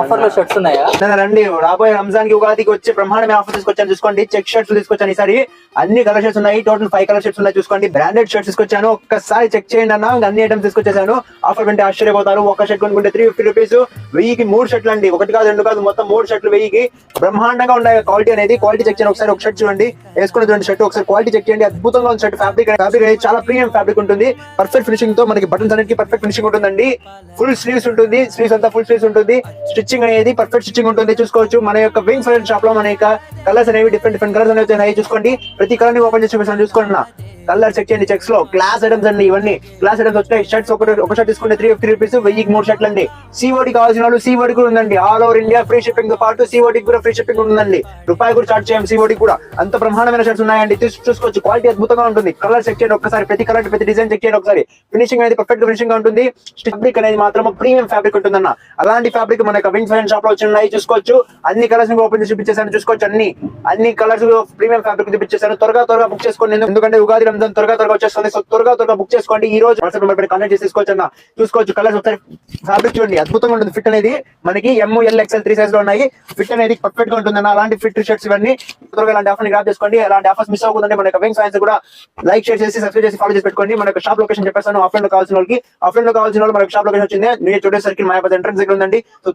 Offer లో shirts ఉన్నాయా? రండి, రాబోయే రంజాన్ కి ఉగాదికి వచ్చి బ్రహ్మాండమైన ఆఫర్ తీసుకొచ్చాను. చూసుకోండి, చెక్ షర్ట్స్ తీసుకొచ్చాను. ఈసారి అన్ని కలర్ షర్ట్స్ ఉన్నాయి. టోటల్ 5 కలర్ షర్ట్స్ ఉన్నాయి. చూసుకోండి, బ్రాండెడ్ షర్ట్స్ తీసుకొచ్చాను. ఒక్కసారి చెక్ చేయండి అన్న. అన్ని ఐటమ్స్ తీసుకొచ్చేసాను. ఆఫర్ అంటే ఆశ్చర్యపోతారు. ఒక షర్ట్ కొనుక్కుంటే 350 రూపీస్. 1000కి 3 షర్ట్లు అండి. ఒకటి కాదు, రెండు కాదు, మొత్తం 3 షర్ట్లు 1000కి. బ్రహ్మాండంగా ఉన్నాయి. క్వాలిటీ అనేది, క్వాలిటీ చెక్ చేయండి ఒకసారి. ఒక షర్ట్ చూడండి, వేసుకున్నటువంటి షర్ట్ ఒకసారి క్వాలిటీ చెక్ చేయండి. అద్భుతంగా ఉంది షర్ట్. ఫ్యాబ్రిక్ అనేది చాలా ప్రీమియం ఫ్యాబ్రిక్ ఉంటుంది. పర్ఫెక్ట్ ఫినిషింగ్ తో మనకి బటన్స్ అన్నిటికీ పర్ఫెక్ట్ ఫినిషింగ్ ఉంటుందండి. ఫుల్ స్లీవ్స్ ఉంటుంది. స్లీవ్స్ అంతా ఫుల్ స్లీవ్స్ ఉంటుంది. స్టిచ్చింగ్ అనేది పర్ఫెక్ట్ స్టిచ్చింగ్ ఉంటుంది. చూసుకోవచ్చు, మన యొక్క వింగ్స్ ఫ్యాషన్ షాప్ లో మన యొక్క కలర్స్ అనేవి డిఫరెంట్ కలర్స్ అనేవి ఉన్నాయి. చూసుకోండి, ప్రతి కలర్ ని ఓపెన్ చేసి చూపిస్తాను. చూసుకోండి, కలర్ చెక్ చేయండి. చెక్స్ లో క్లాస్ ఐటమ్స్ అండి. ఇవన్నీ క్లాస్ ఐటమ్స్ వచ్చాయి. షర్ట్స్ ఒక షర్ట్ తీసుకుంటే 350 రూపీస్. 1000కి 3 షర్ట్లు అండి. సిఓడి కావాల్సిన వాళ్ళు సిఓడి కూడా ఉందండి. All over India free shipping తో పాటు సిఓడి కూడా ఫ్రీ షిప్పింగ్ ఉందండి. రూపాయి కూడా చార్జ్ చేయం సిఓడి కూడా. అంత బ్రహ్మాండమైన షర్ట్స్ ఉన్నాయండి. చూసుకోవచ్చు, క్వాలిటీ అద్భుతంగా ఉంటుంది. కలర్ చెక్ చేయండి ఒకసారి. ప్రతి కలర్ ప్రతి డిజైన్ చెక్ చేయండి ఒకసారి. ఫినిషింగ్ అనేది పర్ఫెక్ట్ ఫినిషింగ్ గా ఉంటుంది. ఫ్యాబ్రిక్ అనేది మాత్రం ప్రీమియం ఫ్యాబ్రిక్ ఉంటుందన్న. అలాంటి ఫ్యాబ్రిక్ మన యొక్క వింగ్స్ ఫ్యాషన్ షాప్ లో ఉన్నాయి. చూసుకోవచ్చు, అన్ని కలర్స్ ఓపెన్ చేసి చూపించేసాను. చూసుకోవచ్చు, అన్ని కలర్స్ ప్రీమియం ఫ్యాబ్రిక్ చూపించేసాను. త్వరగా బుక్ చేసుకోండి. ఎందుకంటే ఉగాది రంజాన్ త్వరగా వచ్చేస్తుంది. సో త్వరగా బుక్ చేసుకోండి. ఈ రోజు వాట్సాప్ నెంబర్ కాంటాక్ట్ చేసి తీసుకోవచ్చు అన్న. చూసుకోవచ్చు, కలర్స్ ఒకసారి ఫ్యాబ్రిక్ చూడండి, అద్భుతంగా ఉంటుంది. ఫిట్ అనేది మనకి ML XL 3 సైజ్ లో ఉన్నాయి. ఫిట్ అనేది పర్ఫెక్ట్ గా ఉంటుంది అన్న. అలాంటి ఫిట్ షర్ట్స్ ఇవన్నీ త్వరగా ఇలాంటి ఆఫర్ ని గ్రాబ్ చేసుకోండి. అలాంటి ఆఫర్స్ మిస్ అవ్వకూడదండి. మన యొక్క వింగ్స్ ఫ్యాన్స్ కూడా లైక్ షేర్ చేసి సబ్స్క్రైబ్ చేసి ఫాలో చేసి పెట్టుకోండి. మన యొక్క షాప్ లొకేషన్ చెప్పేస్తాను. ఆఫ్లైన్ లో కావాల్సిన వాళ్ళకి, ఆఫ్లైన్ లో కావాల్సిన వాళ్ళు మన షాప్ లొకేషన్ వచ్చింది. న్యూ స్టూడియో సర్కిల్ మాయాపతి ఎంట్రన్స్ దగ్గర ఉందండి. సో